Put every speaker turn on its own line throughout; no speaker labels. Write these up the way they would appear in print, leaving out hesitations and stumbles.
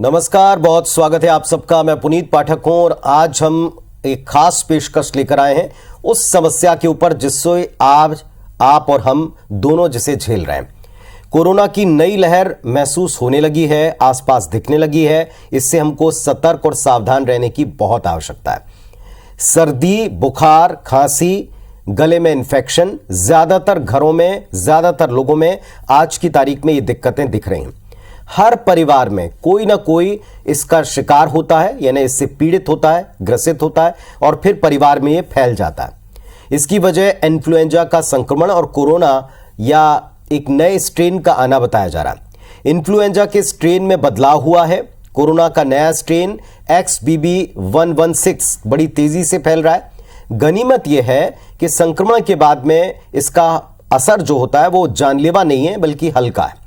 नमस्कार, बहुत स्वागत है आप सबका। मैं पुनीत पाठक हूं और आज हम एक खास पेशकश लेकर आए हैं उस समस्या के ऊपर जिससे आज आप और हम दोनों जिसे झेल रहे हैं। कोरोना की नई लहर महसूस होने लगी है, आसपास दिखने लगी है। इससे हमको सतर्क और सावधान रहने की बहुत आवश्यकता है। सर्दी, बुखार, खांसी, गले में इन्फेक्शन, ज्यादातर घरों में, ज्यादातर लोगों में आज की तारीख में ये दिक्कतें दिख रही हैं। हर परिवार में कोई ना कोई इसका शिकार होता है, यानी इससे पीड़ित होता है, ग्रसित होता है और फिर परिवार में ये फैल जाता है। इसकी वजह इन्फ्लुएंजा का संक्रमण और कोरोना या एक नए स्ट्रेन का आना बताया जा रहा है। इन्फ्लुएंजा के स्ट्रेन में बदलाव हुआ है। कोरोना का नया स्ट्रेन XBB.1.1.6 बड़ी तेजी से फैल रहा है। गनीमत यह है कि संक्रमण के बाद में इसका असर जो होता है वो जानलेवा नहीं है बल्कि हल्का है।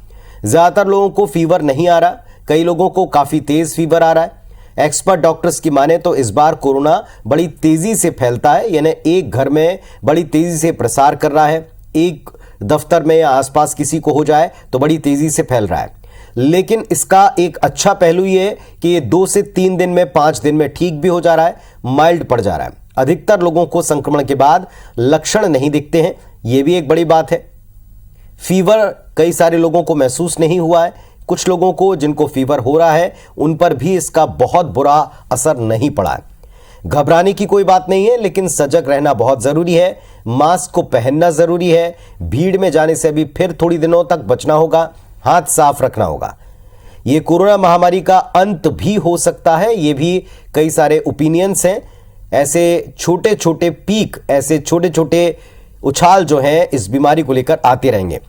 ज्यादातर लोगों को फीवर नहीं आ रहा, कई लोगों को काफी तेज फीवर आ रहा है। एक्सपर्ट डॉक्टर्स की माने तो इस बार कोरोना बड़ी तेजी से फैलता है, यानी एक घर में बड़ी तेजी से प्रसार कर रहा है। एक दफ्तर में या आसपास किसी को हो जाए तो बड़ी तेजी से फैल रहा है। लेकिन इसका एक अच्छा पहलू यह है कि ये 2 से 3 दिन में, 5 दिन में ठीक भी हो जा रहा है, माइल्ड पड़ जा रहा है। अधिकतर लोगों को संक्रमण के बाद लक्षण नहीं दिखते हैं, यह भी एक बड़ी बात है। फीवर कई सारे लोगों को महसूस नहीं हुआ है। कुछ लोगों को जिनको फीवर हो रहा है उन पर भी इसका बहुत बुरा असर नहीं पड़ा है। घबराने की कोई बात नहीं है, लेकिन सजग रहना बहुत जरूरी है। मास्क को पहनना जरूरी है। भीड़ में जाने से अभी फिर थोड़ी दिनों तक बचना होगा। हाथ साफ रखना होगा। यह कोरोना महामारी का अंत भी हो सकता है, यह भी कई सारे ओपिनियंस हैं। ऐसे छोटे छोटे पीक, ऐसे छोटे छोटे उछाल जो हैं इस बीमारी को लेकर आते रहेंगे,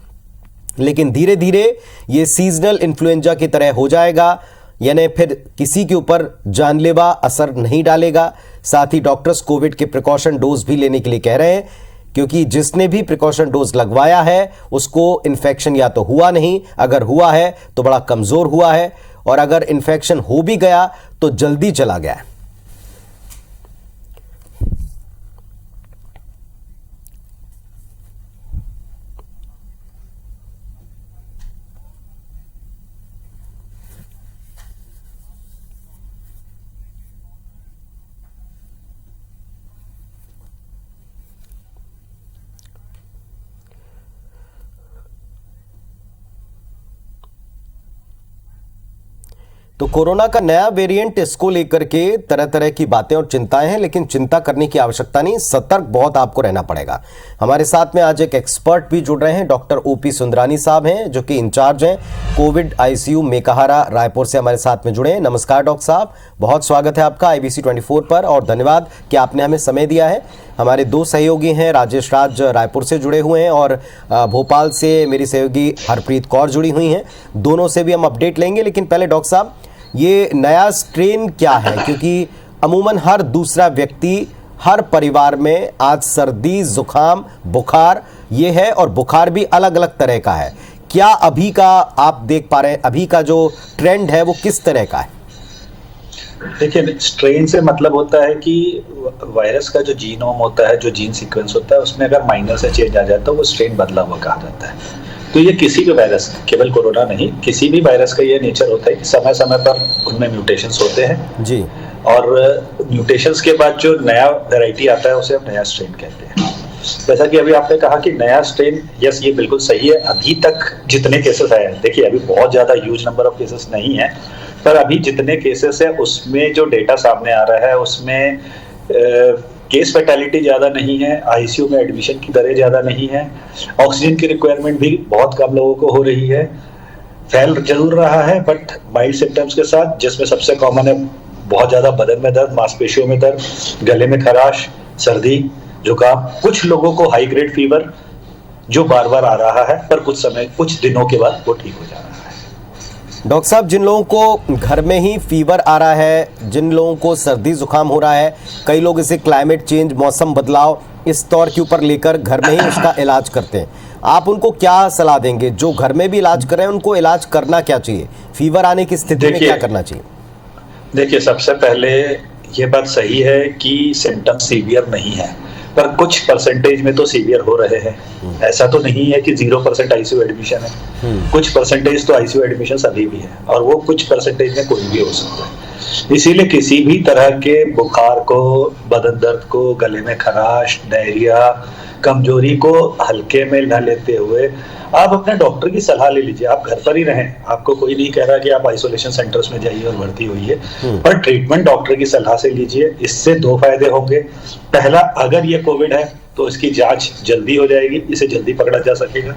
लेकिन धीरे धीरे ये सीजनल इन्फ्लुएंजा की तरह हो जाएगा, यानी फिर किसी के ऊपर जानलेवा असर नहीं डालेगा। साथ ही डॉक्टर्स कोविड के प्रिकॉशन डोज भी लेने के लिए कह रहे हैं, क्योंकि जिसने भी प्रिकॉशन डोज लगवाया है उसको इन्फेक्शन या तो हुआ नहीं, अगर हुआ है तो बड़ा कमजोर हुआ है, और अगर इन्फेक्शन हो भी गया तो जल्दी चला गया है। तो कोरोना का नया वेरिएंट, इसको लेकर के तरह तरह की बातें और चिंताएं हैं, लेकिन चिंता करने की आवश्यकता नहीं। सतर्क बहुत आपको रहना पड़ेगा। हमारे साथ में आज एक एक्सपर्ट भी जुड़ रहे हैं। डॉक्टर OP सुंदरानी साहब हैं, जो कि इंचार्ज हैं कोविड ICU मेकाहारा, रायपुर से हमारे साथ में जुड़े हैं। नमस्कार डॉक्टर साहब, बहुत स्वागत है आपका IBC 24 पर, और धन्यवाद कि आपने हमें समय दिया है। हमारे 2 सहयोगी हैं, राजेश राज रायपुर से जुड़े हुए हैं और भोपाल से मेरी सहयोगी हरप्रीत कौर जुड़ी हुई हैं। दोनों से भी हम अपडेट लेंगे, लेकिन पहले डॉक्टर साहब, ये नया स्ट्रेन क्या है? क्योंकि अमूमन हर दूसरा व्यक्ति, हर परिवार में आज सर्दी, जुकाम, बुखार ये है, और बुखार भी अलग अलग तरह का है। क्या अभी का आप देख पा रहे हैं, अभी का जो ट्रेंड है वो किस तरह का है?
देखिए, स्ट्रेन से मतलब होता है कि वायरस का जो जीनोम होता है, जो जीन सीक्वेंस होता है, उसमें अगर माइनर से चेंज आ जाता है वो स्ट्रेन बदला हुआ कहा जाता है। तो ये किसी भी वायरस, केवल कोरोना नहीं, किसी भी वायरस का ये नेचर होता है कि समय समय पर उनमें म्यूटेशंस होते हैं जी, और म्यूटेशंस के बाद जो नया वैरायटी आता है उसे हम नया स्ट्रेन कहते हैं। जैसा कि अभी आपने कहा कि नया स्ट्रेन, यस, ये बिल्कुल सही है। अभी तक जितने केसेस आए हैं, देखिए अभी बहुत ज्यादा ह्यूज नंबर ऑफ केसेस नहीं है, पर अभी जितने केसेस है उसमें जो डेटा सामने आ रहा है उसमें केस फैटेलिटी ज्यादा नहीं है, ICU में एडमिशन की दरें ज्यादा नहीं है, ऑक्सीजन की रिक्वायरमेंट भी बहुत कम लोगों को हो रही है। फैल जरूर रहा है बट माइल्ड सिम्टम्स के साथ, जिसमें सबसे कॉमन है बहुत ज्यादा बदन में दर्द, मांसपेशियों में दर्द, गले में खराश, सर्दी, जुकाम, कुछ लोगों को हाई ग्रेड फीवर जो बार बार आ रहा है, पर कुछ दिनों के बाद वो ठीक हो जा रहा है।
डॉक्टर साहब, जिन लोगों को घर में ही फीवर आ रहा है, जिन लोगों को सर्दी जुकाम हो रहा है, कई लोग इसे क्लाइमेट चेंज, मौसम बदलाव इस तौर के ऊपर लेकर घर में ही उसका इलाज करते हैं, आप उनको क्या सलाह देंगे? जो घर में भी इलाज कर रहे हैं उनको इलाज करना क्या चाहिए? फीवर आने की स्थिति में क्या करना चाहिए?
देखिए, सबसे पहले ये बात सही है कि सिम्टम सीवियर नहीं है, पर कुछ परसेंटेज में तो सीवियर हो रहे हैं। ऐसा तो नहीं है कि 0% आईसीयू एडमिशन है, कुछ परसेंटेज तो आईसीयू एडमिशन अभी भी है, और वो कुछ परसेंटेज में कोई भी हो सकता है। इसीलिए किसी भी तरह के बुखार को, बदन दर्द को, गले में खराश, डायरिया, कमजोरी को हल्के में न लेते हुए आप अपने डॉक्टर की सलाह ले लीजिए। आप घर पर ही रहें, आपको कोई नहीं कह रहा कि आप आइसोलेशन सेंटर्स में जाइए और भर्ती होइए, पर ट्रीटमेंट डॉक्टर की सलाह से लीजिए। इससे 2 फायदे होंगे। पहला, अगर ये कोविड है तो इसकी जांच जल्दी हो जाएगी, इसे जल्दी पकड़ा जा सकेगा।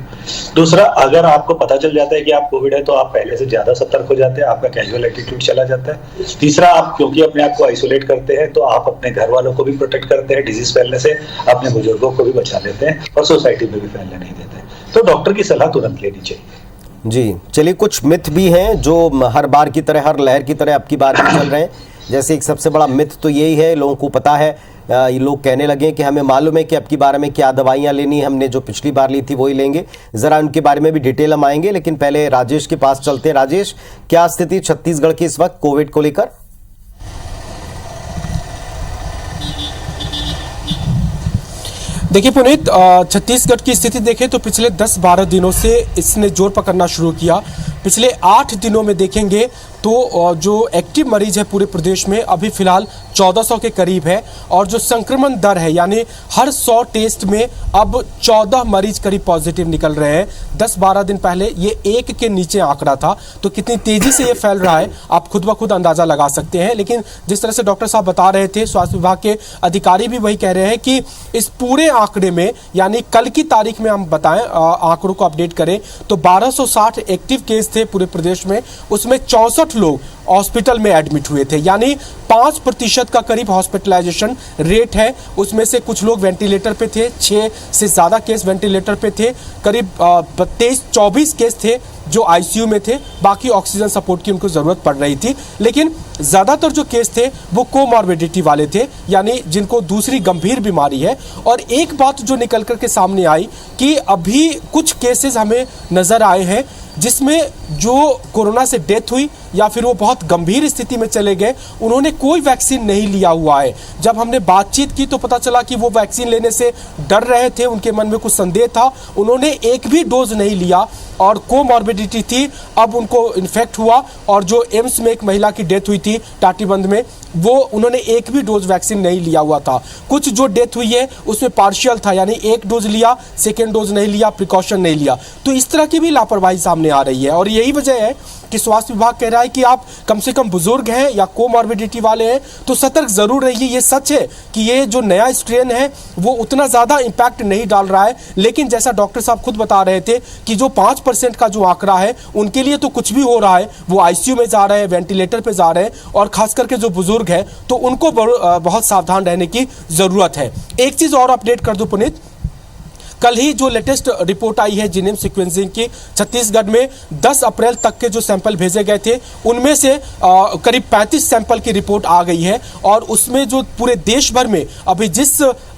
दूसरा, अगर आपको पता चल जाता है कि आप कोविड है तो आप पहले से ज्यादा सतर्क हो जाते हैं, आपका कैजुअल एटीट्यूड चला जाता है। तीसरा, आप क्योंकि अपने आप को आइसोलेट करते हैं तो आप अपने घर वालों को भी प्रोटेक्ट करते हैं डिजीज फैलने से, अपने बुजुर्गों को भी बचा लेते हैं और सोसाइटी में भी फैलने नहीं देते। तो डॉक्टर की सलाह तुरंत लेनी चाहिए।
जी चलिए, कुछ मिथ भी हैं जो हर बार की तरह, हर लहर की तरह अब की बार भी चल रहे हैं। जैसे एक सबसे बड़ा मिथ तो यही है, लोगों को पता है, ये लोग कहने लगे कि हमें मालूम है कि अब की बार में क्या दवाइयाँ लेनी है, हमने जो पिछली बार ली थी वही लेंगे। ज़रा उनके बारे में भी डिटेल हम आएंगे, लेकिन पहले राजेश के पास चलते हैं। राजेश, क्या स्थिति छत्तीसगढ़ की इस वक्त कोविड को लेकर?
देखिए पुनीत, छत्तीसगढ़ की स्थिति देखें तो पिछले 10-12 दिनों से इसने जोर पकड़ना शुरू किया। पिछले 8 दिनों में देखेंगे तो जो एक्टिव मरीज है पूरे प्रदेश में अभी फिलहाल 1400 के करीब है, और जो संक्रमण दर है यानी हर 100 टेस्ट में अब 14 मरीज करीब पॉजिटिव निकल रहे हैं। 10-12 दिन पहले ये 1 के नीचे आंकड़ा था, तो कितनी तेजी से ये फैल रहा है आप खुद ब खुद अंदाजा लगा सकते हैं। लेकिन जिस तरह से डॉक्टर साहब बता रहे थे, स्वास्थ्य विभाग के अधिकारी भी वही कह रहे हैं कि इस पूरे आंकड़े में, यानी कल की तारीख में हम बताएं, आंकड़ों को अपडेट करें तो 1260 एक्टिव केस थे पूरे प्रदेश में, उसमें 64 लोग हॉस्पिटल में एडमिट हुए थे, यानी 5% का करीब हॉस्पिटलाइजेशन रेट है। उसमें से कुछ लोग वेंटिलेटर पे थे, 6 से ज़्यादा केस वेंटिलेटर पे थे, करीब 23-24 केस थे जो आईसीयू में थे, बाकी ऑक्सीजन सपोर्ट की उनको ज़रूरत पड़ रही थी। लेकिन ज़्यादातर जो केस थे वो कोमॉर्बिडिटी वाले थे, यानी जिनको दूसरी गंभीर बीमारी है। और एक बात जो निकल कर के सामने आई कि अभी कुछ केसेस हमें नज़र आए हैं जिसमें जो कोरोना से डेथ हुई या फिर वो बहुत गंभीर स्थिति में चले गए, उन्होंने कोई वैक्सीन नहीं लिया हुआ है। जब हमने बातचीत की तो पता चला कि वो वैक्सीन लेने से डर रहे थे, उनके मन में कुछ संदेह था, उन्होंने एक भी डोज नहीं लिया और कोमॉर्बिडिटी थी, अब उनको इन्फेक्ट हुआ। और जो एम्स में एक महिला की डेथ हुई थी टाटीबंध में, वो उन्होंने एक भी डोज वैक्सीन नहीं लिया हुआ था। कुछ जो डेथ हुई है उसमें पार्शियल था, यानी एक डोज लिया, सेकेंड डोज नहीं लिया, प्रिकॉशन नहीं लिया। तो इस तरह की भी लापरवाही सामने आ रही है, और यही वजह है कि स्वास्थ्य विभाग कह रहा है कि आप कम से कम बुजुर्ग हैं या कोमॉर्बिडिटी वाले हैं तो सतर्क जरूर रहिए। ये सच है कि ये जो नया स्ट्रेन है वो उतना ज़्यादा इम्पैक्ट नहीं डाल रहा है, लेकिन जैसा डॉक्टर साहब खुद बता रहे थे कि जो 5% का जो आंकड़ा है उनके लिए तो कुछ भी हो रहा है, वो आईसीयू में जा रहे हैं, वेंटिलेटर पे जा रहे हैं, और खास करके जो बुजुर्ग हैं तो उनको बहुत सावधान रहने की ज़रूरत है। एक चीज़ और अपडेट कर दूं पुनीत, कल ही जो लेटेस्ट रिपोर्ट आई है जीनोम सीक्वेंसिंग की, छत्तीसगढ़ में 10 अप्रैल तक के जो सैंपल भेजे गए थे उनमें से करीब 35 सैंपल की रिपोर्ट आ गई है। और उसमें जो पूरे देश भर में अभी जिस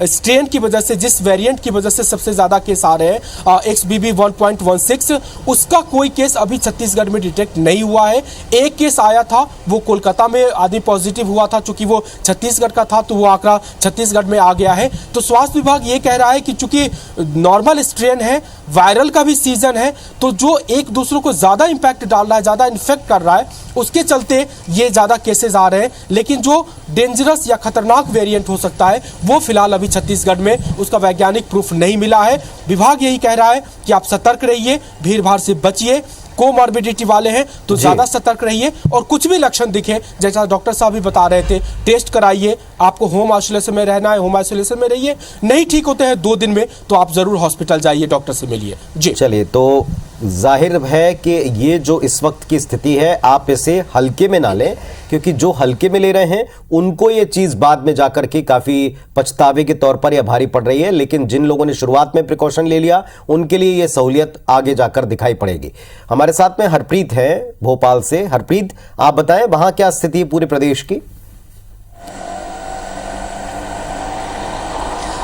स्ट्रेन की वजह से, जिस वेरिएंट की वजह से सबसे ज़्यादा केस आ रहे हैं XBB 1.16, उसका कोई केस अभी छत्तीसगढ़ में डिटेक्ट नहीं हुआ है। एक केस आया था, वो कोलकाता में आदमी पॉजिटिव हुआ था, चूंकि वो छत्तीसगढ़ का था तो वो आंकड़ा छत्तीसगढ़ में आ गया है। तो स्वास्थ्य विभाग ये कह रहा है कि चूंकि नॉर्मल स्ट्रेन है, वायरल का भी सीजन है, तो जो एक दूसरे को ज्यादा इंपैक्ट डाल रहा है, ज्यादा इन्फेक्ट कर रहा है, उसके चलते ये ज्यादा केसेस आ रहे हैं। लेकिन जो डेंजरस या खतरनाक वेरिएंट हो सकता है वो फिलहाल अभी छत्तीसगढ़ में उसका वैज्ञानिक प्रूफ नहीं मिला है। विभाग यही कह रहा है कि आप सतर्क रहिए, भीड़ भाड़ से बचिए, कोमॉर्बिडिटी वाले हैं तो ज्यादा सतर्क रहिए, और कुछ भी लक्षण दिखे जैसा डॉक्टर साहब भी बता रहे थे, टेस्ट कराइए। आपको होम आइसोलेशन में रहना है, होम आइसोलेशन में रहिए, नहीं ठीक होते हैं 2 दिन में तो आप जरूर हॉस्पिटल जाइए, डॉक्टर से मिलिए। जी
चलिए, तो जाहिर है कि ये जो इस वक्त की स्थिति है आप इसे हल्के में ना लें, क्योंकि जो हल्के में ले रहे हैं उनको ये चीज बाद में जाकर के काफी पछतावे के तौर पर यह भारी पड़ रही है। लेकिन जिन लोगों ने शुरुआत में प्रिकॉशन ले लिया उनके लिए यह सहूलियत आगे जाकर दिखाई पड़ेगी। हमारे साथ में हरप्रीत है भोपाल से। हरप्रीत, आप बताएं वहां क्या स्थिति है पूरे प्रदेश की?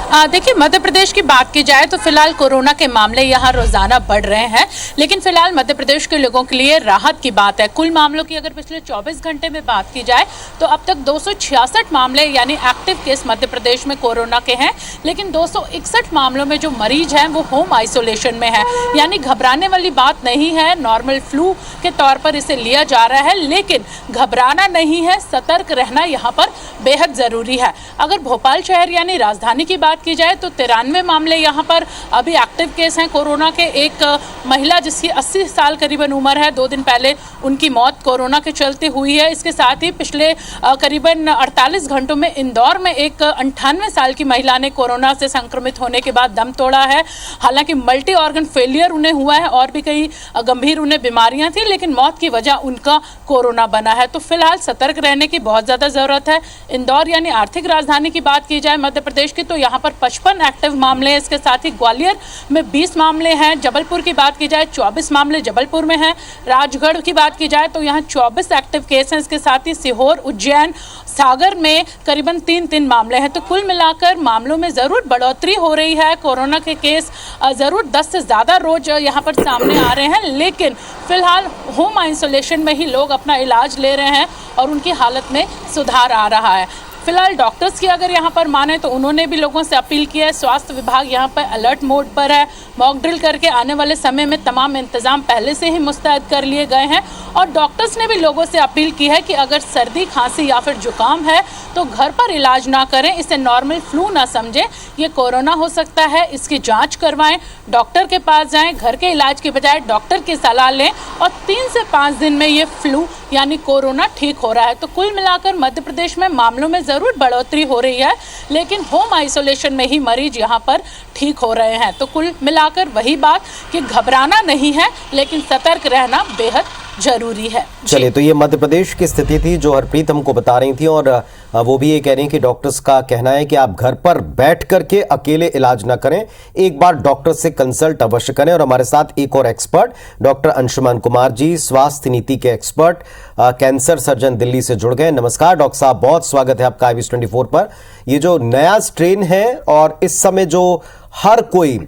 देखिए, मध्य प्रदेश की बात की जाए तो फिलहाल कोरोना के मामले यहाँ रोजाना बढ़ रहे हैं, लेकिन फिलहाल मध्य प्रदेश के लोगों के लिए राहत की बात है। कुल मामलों की अगर पिछले 24 घंटे में बात की जाए तो अब तक 266 मामले यानी एक्टिव केस मध्य प्रदेश में कोरोना के हैं, लेकिन 261 मामलों में जो मरीज हैं वो होम आइसोलेशन में है, यानी घबराने वाली बात नहीं है। नॉर्मल फ्लू के तौर पर इसे लिया जा रहा है, लेकिन घबराना नहीं है, सतर्क रहना यहाँ पर बेहद जरूरी है। अगर भोपाल शहर यानी राजधानी की बात की जाए तो 93 मामले यहाँ पर अभी एक्टिव केस हैं कोरोना के। एक महिला जिसकी 80 साल करीबन उम्र है, 2 दिन पहले उनकी मौत कोरोना के चलते हुई है। इसके साथ ही पिछले करीबन 48 घंटों में इंदौर में एक 98 साल की महिला ने कोरोना से संक्रमित होने के बाद दम तोड़ा है। हालांकि मल्टी ऑर्गन फेलियर उन्हें हुआ है और भी कई गंभीर उन्हें बीमारियां थी, लेकिन मौत की वजह उनका कोरोना बना है। तो फिलहाल सतर्क रहने की बहुत ज़्यादा ज़रूरत है। इंदौर यानी आर्थिक राजधानी की बात की जाए मध्य प्रदेश की तो यहाँ पर 55 एक्टिव मामले हैं। इसके साथ ही ग्वालियर में 20 मामले हैं। जबलपुर की बात की जाए 24 मामले जबलपुर में हैं। राजगढ़ की बात की जाए तो यहाँ 24 एक्टिव केस हैं। इसके साथ ही सीहोर, उज्जैन, सागर में करीबन 3 मामले हैं। तो कुल मिलाकर मामलों में ज़रूर बढ़ोतरी हो रही है। कोरोना के केस ज़रूर 10 से ज़्यादा रोज यहाँ पर सामने आ रहे हैं, लेकिन फिलहाल होम आइसोलेशन में ही लोग अपना इलाज ले रहे हैं और उनकी हालत में सुधार आ रहा है। फिलहाल डॉक्टर्स की अगर यहाँ पर माने तो उन्होंने भी लोगों से अपील की है। स्वास्थ्य विभाग यहाँ पर अलर्ट मोड पर है। मॉक ड्रिल करके आने वाले समय में तमाम इंतजाम पहले से ही मुस्तैद कर लिए गए हैं और डॉक्टर्स ने भी लोगों से अपील की है कि अगर सर्दी, खांसी या फिर जुकाम है तो घर पर इलाज ना करें, इसे नॉर्मल फ्लू ना समझें। ये कोरोना हो सकता है, इसकी जाँच करवाएं, डॉक्टर के पास जाएँ, घर के इलाज के बजाय डॉक्टर की सलाह लें और 3 से 5 दिन में ये फ्लू यानी कोरोना ठीक हो रहा है। तो कुल मिलाकर मध्य प्रदेश में मामलों में ज़रूर बढ़ोतरी हो रही है, लेकिन होम आइसोलेशन में ही मरीज यहाँ पर ठीक हो रहे हैं। तो कुल मिलाकर वही बात कि घबराना नहीं है, लेकिन सतर्क रहना बेहद जरूरी है।
चलिए, तो ये मध्य प्रदेश की स्थिति थी जो हरप्रीत हमको बता रही थी और वो भी ये कह रही हैं कि डॉक्टर्स का कहना है कि आप घर पर बैठ करके अकेले इलाज ना करें, एक बार डॉक्टर से कंसल्ट अवश्य करें। और हमारे साथ एक और एक्सपर्ट डॉक्टर अंशुमान कुमार जी, स्वास्थ्य नीति के एक्सपर्ट, कैंसर सर्जन, दिल्ली से जुड़ गए। नमस्कार डॉक्टर साहब, बहुत स्वागत है आपका IBS24 पर। ये जो नया स्ट्रेन है और इस समय जो हर कोई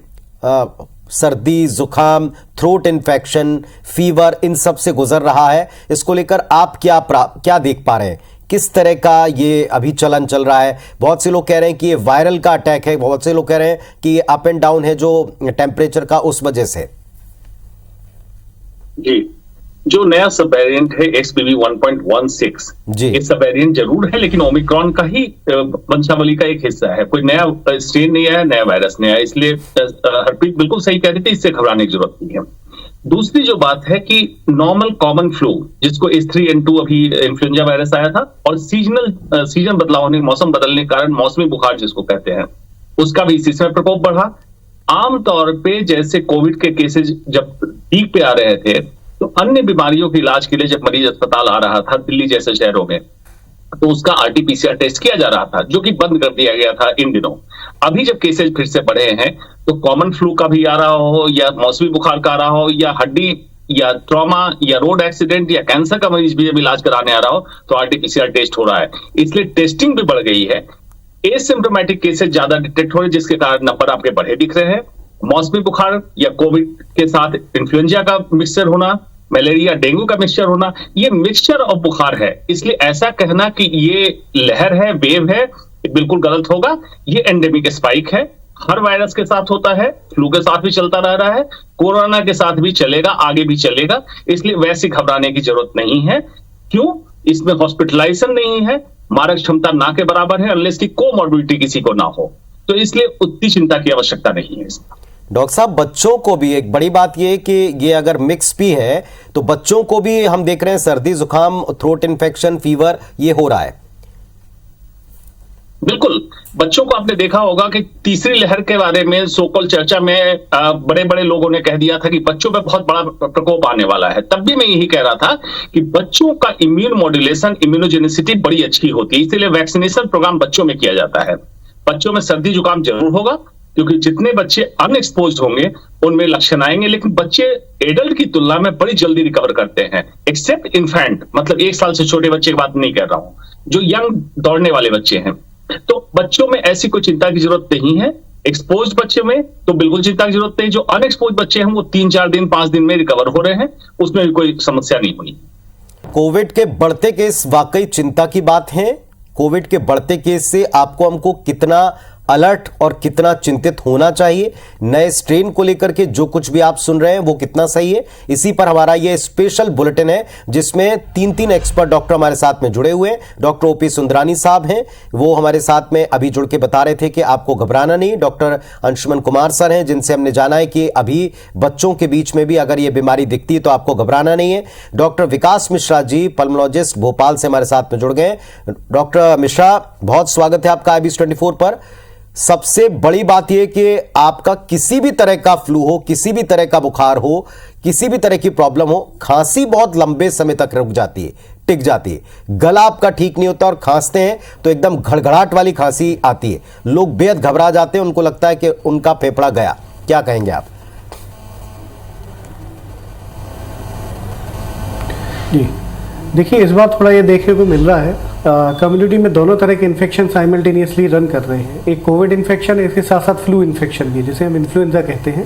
सर्दी, जुकाम, थ्रोट इन्फेक्शन, फीवर, इन सब से गुजर रहा है, इसको लेकर आप क्या देख पा रहे हैं? किस तरह का ये अभी चलन चल रहा है? बहुत से लोग कह रहे हैं कि ये वायरल का अटैक है, बहुत से लोग कह रहे हैं कि ये अप एंड डाउन है जो टेम्परेचर का, उस वजह से।
जी, जो नया सब वेरिएंट है XBB 1.16, ये सब वेरिएंट जरूर है, लेकिन ओमिक्रॉन का ही वंशावली का एक हिस्सा है। कोई नया स्ट्रेन नहीं आया, नया वायरस नहीं आया, इसलिए हरप्रीत बिल्कुल सही कह रही थी, इससे घबराने की जरूरत नहीं है। दूसरी जो बात है कि नॉर्मल कॉमन फ्लू, जिसको H3N2 अभी इन्फ्लुएंजा वायरस आया था, और सीजन बदलाव होने, मौसम बदलने के कारण मौसमी बुखार जिसको कहते हैं, उसका भी इसी समय प्रकोप बढ़ा। आमतौर पे जैसे कोविड के केसेज जब पीक पे आ रहे थे तो अन्य बीमारियों के इलाज के लिए जब मरीज अस्पताल आ रहा था दिल्ली जैसे शहरों में, तो उसका RT-PCR टेस्ट किया जा रहा था, जो कि बंद कर दिया गया था इन दिनों। अभी जब केसेज फिर से बढ़े हैं तो कॉमन फ्लू का भी आ रहा हो, या मौसमी बुखार का आ रहा हो, या हड्डी या ट्रॉमा या रोड एक्सीडेंट या कैंसर का मरीज भी जब इलाज कराने आ रहा हो तो RT-PCR टेस्ट हो रहा है। इसलिए टेस्टिंग भी बढ़ गई है। एसिम्प्टोमेटिक केसेज ज्यादा डिटेक्ट हो रहे, जिसके कारण नंबर आपके बढ़े दिख रहे हैं। मौसमी बुखार या कोविड के साथ इन्फ्लुएंजा का मिक्सचर होना, मलेरिया, डेंगू का मिक्सचर होना, ये मिक्सचर ऑफ बुखार है। इसलिए ऐसा कहना कि ये लहर है, वेव है, बिल्कुल गलत होगा। ये एंडेमिक स्पाइक है, हर वायरस के साथ होता है, फ्लू के साथ भी चलता रह रहा है, कोरोना के साथ भी चलेगा, आगे भी चलेगा। इसलिए वैसे घबराने की जरूरत नहीं है। क्यों? इसमें हॉस्पिटलाइजेशन नहीं है, मारक क्षमता ना के बराबर है, अनलेस की कोमॉर्बिडिटी किसी को ना हो, तो इसलिए उतनी चिंता की आवश्यकता नहीं है इसमें।
डॉक्टर साहब, बच्चों को भी एक बड़ी बात यह है कि ये अगर मिक्स भी है तो बच्चों को भी हम देख रहे हैं सर्दी, जुकाम, थ्रोट इन्फेक्शन, फीवर, ये हो रहा है।
बिल्कुल, बच्चों को आपने देखा होगा कि तीसरी लहर के बारे में सोकल चर्चा में बड़े बड़े लोगों ने कह दिया था कि बच्चों पे बहुत बड़ा प्रकोप आने वाला है। तब भी मैं यही कह रहा था कि बच्चों का इम्यून मॉड्यूलेशन, इम्यूनोजेनिसिटी बड़ी अच्छी होती है, इसलिए वैक्सीनेशन प्रोग्राम बच्चों में किया जाता है। बच्चों में सर्दी जुकाम जरूर होगा, क्योंकि जितने बच्चे अनएक्सपोज्ड होंगे उनमें लक्षण आएंगे, लेकिन बच्चे एडल्ट की तुलना में बड़ी जल्दी रिकवर करते हैं, एक्सेप्ट इन्फेंट, मतलब 1 साल से छोटे बच्चे की बात नहीं कर रहा हूं, जो यंग दौड़ने वाले बच्चे हैं, तो बच्चों में ऐसी कोई चिंता की जरूरत नहीं है। एक्सपोज बच्चे में तो बिल्कुल चिंता की जरूरत नहीं। जो अनएक्सपोज बच्चे हैं वो 3-4 दिन 5 दिन में रिकवर हो रहे हैं, उसमें भी कोई समस्या नहीं होनी।
कोविड के बढ़ते केस वाकई चिंता की बात है। कोविड के बढ़ते केस से आपको हमको कितना अलर्ट और कितना चिंतित होना चाहिए, नए स्ट्रेन को लेकर के जो कुछ भी आप सुन रहे हैं वो कितना सही है, इसी पर हमारा ये स्पेशल बुलेटिन है जिसमें 3 एक्सपर्ट डॉक्टर हमारे साथ में जुड़े हुए हैं। डॉक्टर ओपी सुंदरानी साहब हैं, वो हमारे साथ में अभी जुड़ के बता रहे थे कि आपको घबराना नहीं। डॉक्टर अंशुमन कुमार सर हैं, जिनसे हमने जाना है कि अभी बच्चों के बीच में भी अगर ये बीमारी दिखती है तो आपको घबराना नहीं है। डॉक्टर विकास मिश्रा जी पल्मोलॉजिस्ट भोपाल से हमारे साथ में जुड़ गए। डॉक्टर मिश्रा, बहुत स्वागत है आपका IBS 24 पर। सबसे बड़ी बात यह कि आपका किसी भी तरह का फ्लू हो, किसी भी तरह का बुखार हो, किसी भी तरह की प्रॉब्लम हो, खांसी बहुत लंबे समय तक रुक जाती है, टिक जाती है, गला आपका ठीक नहीं होता और खांसते हैं तो एकदम घड़घड़ाहट वाली खांसी आती है, लोग बेहद घबरा जाते हैं, उनको लगता है कि उनका फेफड़ा गया। क्या कहेंगे आप?
जी देखिए, इस बार थोड़ा ये देखने को मिल रहा है कम्युनिटी में दोनों तरह के इन्फेक्शन साइमल्टेनियसली रन कर रहे हैं। एक कोविड इन्फेक्शन है, इसके साथ साथ फ्लू इन्फेक्शन भी, जिसे हम इन्फ्लुएंजा कहते हैं।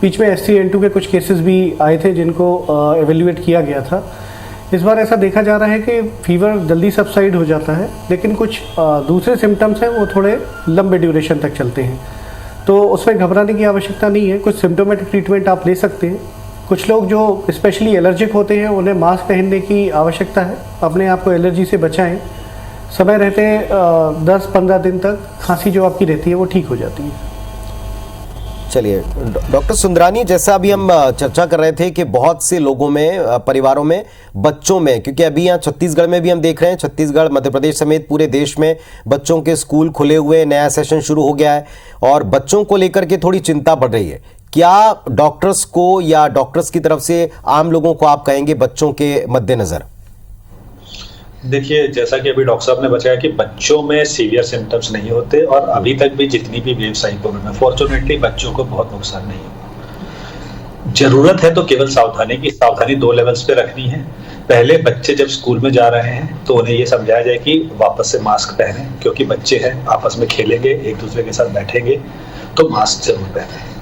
बीच में STN2 के कुछ केसेस भी आए थे जिनको एवेल्युएट किया गया था। इस बार ऐसा देखा जा रहा है कि फीवर जल्दी सबसाइड हो जाता है, लेकिन कुछ दूसरे सिम्टम्स हैं वो थोड़े लंबे ड्यूरेशन तक चलते हैं, तो उसमें घबराने की आवश्यकता नहीं है। कुछ सिम्टोमेटिक ट्रीटमेंट आप ले सकते हैं। कुछ लोग जो स्पेशली एलर्जिक होते हैं उन्हें मास्क पहनने की आवश्यकता है, अपने आप को एलर्जी से बचाएं। समय रहते 10-15 दिन तक खांसी जो आपकी रहती है वो ठीक हो जाती है।
चलिए डॉक्टर सुंदरानी, जैसा अभी हम चर्चा कर रहे थे कि बहुत से लोगों में, परिवारों में, बच्चों में, क्योंकि अभी यहाँ छत्तीसगढ़ में भी हम देख रहे हैं, छत्तीसगढ़ मध्य प्रदेश समेत पूरे देश में बच्चों के स्कूल खुले हुए, नया सेशन शुरू हो गया है और बच्चों को लेकर के थोड़ी चिंता बढ़ रही है। क्या डॉक्टर्स को या डॉक्टर्स की तरफ से आम लोगों को आप कहेंगे बच्चों के मद्देनजर?
देखिए, जैसा कि अभी डॉक्टर साहब ने बताया कि बच्चों में सीवियर सिम्टम्स नहीं होते और अभी तक भी जितनी भी वेव्स आई कोविड में, फॉर्चुनेटली बच्चों को बहुत नुकसान नहीं हुआ। जरूरत है तो केवल सावधानी की। सावधानी 2 लेवल्स पे रखनी है। पहले, बच्चे जब स्कूल में जा रहे हैं तो उन्हें ये समझाया जाए कि वापस से मास्क पहने, क्योंकि बच्चे हैं, आपस में खेलेंगे, एक दूसरे के साथ बैठेंगे, तो मास्क जरूर पहने।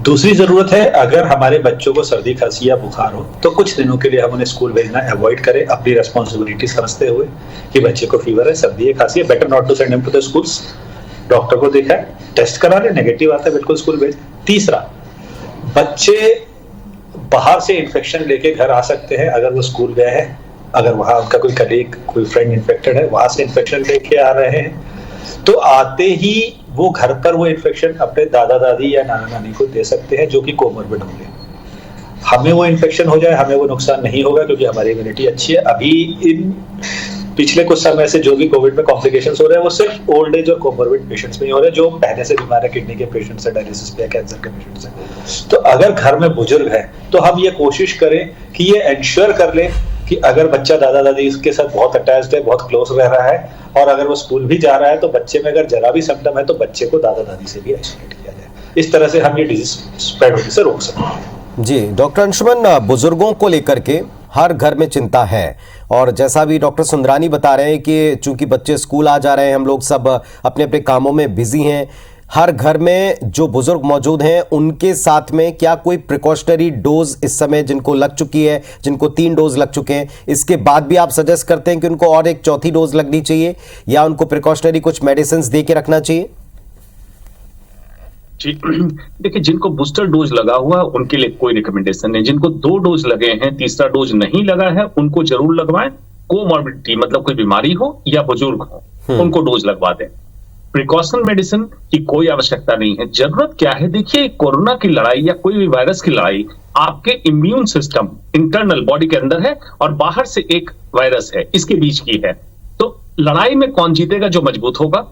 दूसरी जरूरत है, अगर हमारे बच्चों को सर्दी खांसी या बुखार हो तो कुछ दिनों के लिए हम उन्हें स्कूल भेजना अवॉइड करें, अपनी रेस्पॉन्सिबिलिटी समझते हुए कि बच्चे को फीवर है, सर्दी है, खांसी है, better not to send him to the schools. Doctor को देखा है, टेस्ट करा ले, नेगेटिव आता है बिल्कुल स्कूल भेज। तीसरा, बच्चे बाहर से इन्फेक्शन लेके घर आ सकते हैं अगर वो स्कूल गए हैं, अगर वहां उनका कोई कलीग, कोई फ्रेंड इन्फेक्टेड है, वहां से इन्फेक्शन लेके आ रहे हैं, तो आते ही वो घर पर वो इन्फेक्शन अपने दादा दादी या नाना नानी को दे सकते हैं जो कि कोमोर्बिड होंगे। हमें वो इन्फेक्शन हो जाए, हमें वो नुकसान नहीं होगा क्योंकि हमारी इम्यूनिटी अच्छी है। अभी इन पिछले कुछ समय से जो भी कोविड में कॉम्प्लिकेशंस हो रहे हैं वो सिर्फ ओल्ड एज और कोमोर्बिड पेशेंट्स में ही हो रहे हैं, जो पहले से बीमार है, किडनी के पेशेंट्स है, डायलिसिस पे, कैंसर के पेशेंट्स हैं। तो अगर घर में बुजुर्ग है तो हम ये कोशिश करें कि ये एंश्योर कर लें कि अगर बच्चा दादा दादी के साथ बहुत अटैच्ड है, बहुत क्लोज रह रहा है और अगर वो स्कूल भी जा रहा है तो बच्चे में अगर जरा भी सिम्टम है तो बच्चे को दादा दादी से भी आइसोलेट किया जाए। इस तरह से हम ये डिजीज स्प्रेड होने से रोक सकते हैं।
जी डॉक्टर अंशुमन, बुजुर्गों को लेकर के हर घर में चिंता है और जैसा भी डॉक्टर सुंदरानी बता रहे हैं कि चूंकि बच्चे स्कूल आ जा रहे हैं, हम लोग सब अपने अपने कामों में बिजी हैं, हर घर में जो बुजुर्ग मौजूद हैं उनके साथ में क्या कोई प्रिकॉशनरी डोज इस समय जिनको लग चुकी है, जिनको 3 डोज लग चुके हैं, इसके बाद भी आप सजेस्ट करते हैं कि उनको और एक 4थी डोज लगनी चाहिए या उनको प्रिकॉशनरी कुछ मेडिसिन दे के रखना चाहिए?
जी देखिए, जिनको बूस्टर डोज लगा हुआ है उनके लिए कोई रिकमेंडेशन नहीं। जिनको 2 डोज लगे हैं, तीसरा डोज नहीं लगा है, उनको जरूर लगवाएं। कोमॉर्बिडिटी मतलब कोई बीमारी हो या बुजुर्ग हो, उनको डोज लगवा दें। प्रिकॉशन मेडिसिन की कोई आवश्यकता नहीं है। जरूरत क्या है, देखिए, कोरोना की लड़ाई या कोई भी वायरस की लड़ाई आपके इम्यून सिस्टम इंटरनल बॉडी के अंदर है और बाहर से एक वायरस है, इसके बीच की है। तो लड़ाई में कौन जीतेगा? जो मजबूत होगा।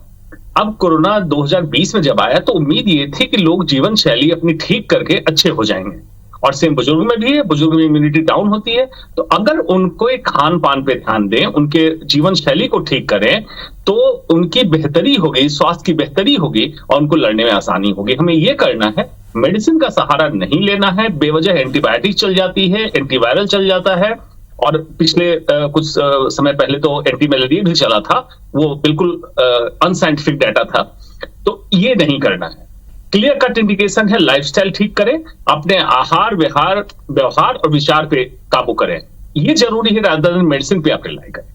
अब कोरोना 2020 में जब आया तो उम्मीद ये थी कि लोग जीवन शैली अपनी ठीक करके अच्छे हो जाएंगे और सेम बुजुर्ग में भी है। बुजुर्ग में इम्यूनिटी डाउन होती है, तो अगर उनको एक खान पान पे ध्यान दें, उनके जीवन शैली को ठीक करें तो उनकी बेहतरी होगी, स्वास्थ्य की बेहतरी होगी और उनको लड़ने में आसानी होगी। हमें ये करना है, मेडिसिन का सहारा नहीं लेना है। बेवजह एंटीबायोटिक चल जाती है, एंटीवायरल चल जाता है और पिछले कुछ समय पहले तो एंटी मलेरिया भी चला था, वो बिल्कुल अनसाइंटिफिक डाटा था। तो ये नहीं करना है। क्लियर कट इंडिकेशन है, लाइफस्टाइल ठीक करें, अपने आहार व्यवहार और विचार पे काबू करें, ये जरूरी है, रादर देन मेडिसिन पे आप रिलाई करें।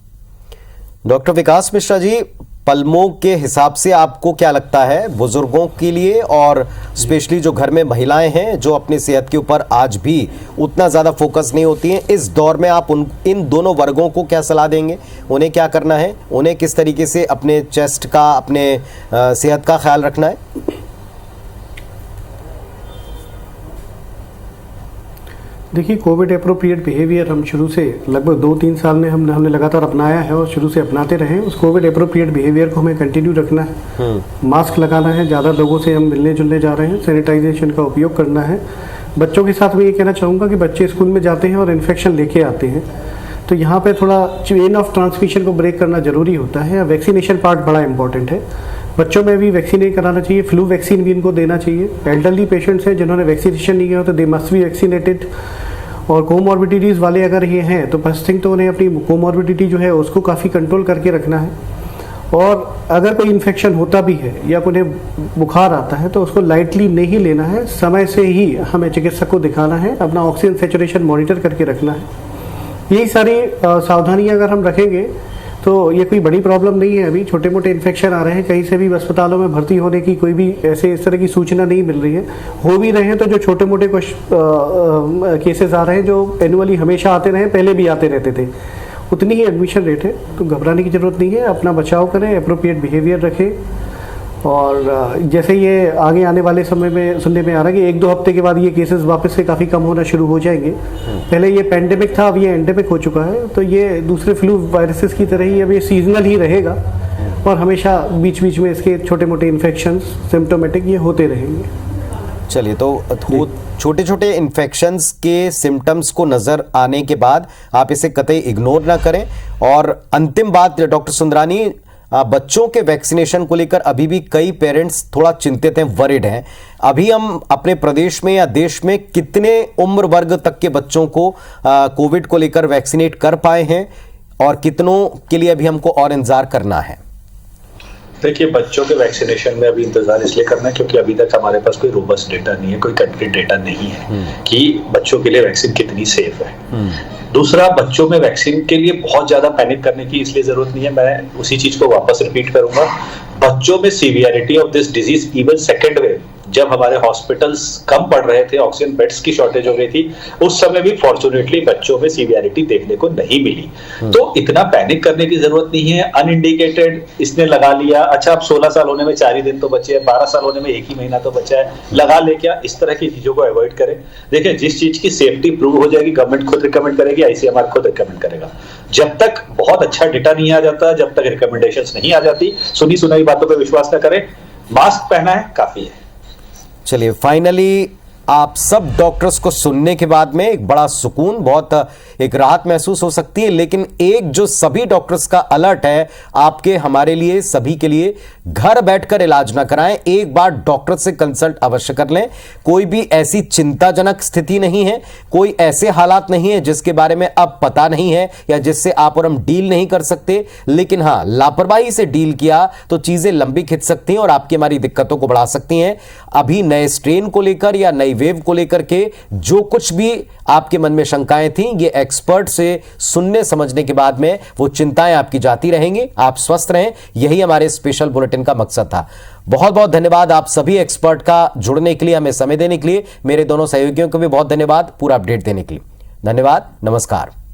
डॉक्टर विकास मिश्रा जी, पलमों के हिसाब से आपको क्या लगता है बुजुर्गों के लिए और स्पेशली जो घर में महिलाएं हैं जो अपनी सेहत के ऊपर आज भी उतना ज़्यादा फोकस नहीं होती हैं, इस दौर में आप इन दोनों वर्गों को क्या सलाह देंगे? उन्हें क्या करना है? उन्हें किस तरीके से अपने चेस्ट का, अपने सेहत का ख्याल रखना है?
देखिए, कोविड अप्रोप्रिएट बिहेवियर हम शुरू से लगभग 2-3 साल में हमने लगातार अपनाया है और शुरू से अपनाते रहे। उस कोविड अप्रोप्रिएट बिहेवियर को हमें कंटिन्यू रखना है। मास्क लगाना है, ज़्यादा लोगों से हम मिलने जुलने जा रहे हैं, सैनिटाइजेशन का उपयोग करना है। बच्चों के साथ मैं ये कहना चाहूँगा कि बच्चे स्कूल में जाते हैं और इन्फेक्शन लेके आते हैं, तो यहाँ पे थोड़ा चेन ऑफ ट्रांसमिशन को ब्रेक करना जरूरी होता है। वैक्सीनेशन पार्ट बड़ा इंपॉर्टेंट है। बच्चों में भी वैक्सीनेट कराना चाहिए, फ्लू वैक्सीन भी इनको देना चाहिए। एल्डरली पेशेंट्स हैं जिन्होंने वैक्सीनेशन नहीं किया तो दे मस्ट बी वैक्सीनेटेड। और कोमॉर्बिडिटीज़ वाले अगर ये हैं तो फर्स्ट थिंग तो उन्हें अपनी कोमॉर्बिडिटी जो है उसको काफ़ी कंट्रोल करके रखना है। और अगर कोई इन्फेक्शन होता भी है या उन्हें बुखार आता है तो उसको लाइटली नहीं लेना है, समय से ही हमें चिकित्सक को दिखाना है, अपना ऑक्सीजन सैचुरेशन मॉनिटर करके रखना है। यही सारी सावधानियां अगर हम रखेंगे तो ये कोई बड़ी प्रॉब्लम नहीं है। अभी छोटे मोटे इन्फेक्शन आ रहे हैं, कहीं से भी अस्पतालों में भर्ती होने की कोई भी इस तरह की सूचना नहीं मिल रही है। हो भी रहे हैं तो जो छोटे मोटे कुछ केसेस आ रहे हैं जो एनुअली हमेशा आते रहे, पहले भी आते रहते थे, उतनी ही एडमिशन रेट है। तो घबराने की ज़रूरत नहीं है, अपना बचाव करें, अप्रोप्रिएट बिहेवियर रखें। और जैसे ये आगे आने वाले समय में सुनने में आ रहा है कि 1-2 हफ्ते के बाद ये केसेस वापस से काफ़ी कम होना शुरू हो जाएंगे। पहले ये पेंडेमिक था, अब ये एंडेमिक हो चुका है, तो ये दूसरे फ्लू वायरसेस की तरह ही अब ये सीजनल ही रहेगा और हमेशा बीच बीच में इसके छोटे मोटे इन्फेक्शंस सिम्टोमेटिक ये होते रहेंगे।
चलिए, तो छोटे छोटे इन्फेक्शंस के सिम्टम्स को नज़र आने के बाद आप इसे कतई इग्नोर ना करें। और अंतिम बात डॉक्टर सुंदरानी, बच्चों के वैक्सीनेशन को लेकर अभी भी कई पेरेंट्स थोड़ा चिंतित हैं, वरिड हैं। अभी हम अपने प्रदेश में या देश में कितने उम्र वर्ग तक के बच्चों को कोविड को लेकर वैक्सीनेट कर पाए हैं और कितनों के लिए अभी हमको और इंतजार करना है?
देखिए, बच्चों के वैक्सीनेशन में अभी इंतजार इसलिए करना है क्योंकि अभी तक हमारे पास कोई रोबस्ट डेटा नहीं है, कोई कंक्रीट डेटा नहीं है कि बच्चों के लिए वैक्सीन कितनी सेफ है। दूसरा, बच्चों में वैक्सीन के लिए बहुत ज्यादा पैनिक करने की इसलिए जरूरत नहीं है। मैं उसी चीज को वापस रिपीट करूंगा। बच्चों में severity of this disease even second wave, जब हमारे हॉस्पिटल्स कम पड़ रहे थे, ऑक्सीजन बेड्स की शॉर्टेज हो गई थी, उस समय भी फॉर्चुनेटली बच्चों में सीवियरिटी देखने को नहीं मिली। तो इतना पैनिक करने की जरूरत नहीं है। अनइंडिकेटेड इसने लगा लिया, अच्छा अब 16 साल होने में 4 ही दिन तो बचे हैं, 12 साल होने में 1 ही महीना तो बचा है, लगा ले क्या, इस तरह की चीजों को अवॉइड करें। देखिए, जिस चीज की सेफ्टी प्रूव हो जाएगी, गवर्नमेंट खुद रिकमेंड करेगी, ICMR खुद रिकमेंड करेगा। जब तक बहुत अच्छा डेटा नहीं आ जाता, जब तक रिकमेंडेशंस नहीं आ जाती, सुनी सुनाई बातों पर विश्वास न करें। मास्क पहना है, काफी है।
चलिए, फाइनली आप सब डॉक्टर्स को सुनने के बाद में एक बड़ा सुकून, बहुत एक राहत महसूस हो सकती है। लेकिन एक जो सभी डॉक्टर्स का अलर्ट है आपके, हमारे लिए, सभी के लिए, घर बैठकर इलाज ना कराएं, एक बार डॉक्टर से कंसल्ट अवश्य कर लें। कोई भी ऐसी चिंताजनक स्थिति नहीं है, कोई ऐसे हालात नहीं है जिसके बारे में अब पता नहीं है या जिससे आप और हम डील नहीं कर सकते। लेकिन हाँ, लापरवाही से डील किया तो चीजें लंबी खिंच सकती हैं और आपकी हमारी दिक्कतों को बढ़ा सकती हैं। अभी नए स्ट्रेन को लेकर या नई वेव को लेकर के जो कुछ भी आपके मन में शंकाएं थी, ये एक्सपर्ट से सुनने समझने के बाद में वो चिंताएं आपकी जाती रहेंगी। आप स्वस्थ रहें, यही हमारे स्पेशल बुलेटिन का मकसद था। बहुत बहुत धन्यवाद आप सभी एक्सपर्ट का जुड़ने के लिए, हमें समय देने के लिए। मेरे दोनों सहयोगियों को भी बहुत धन्यवाद पूरा अपडेट देने के लिए। धन्यवाद, नमस्कार।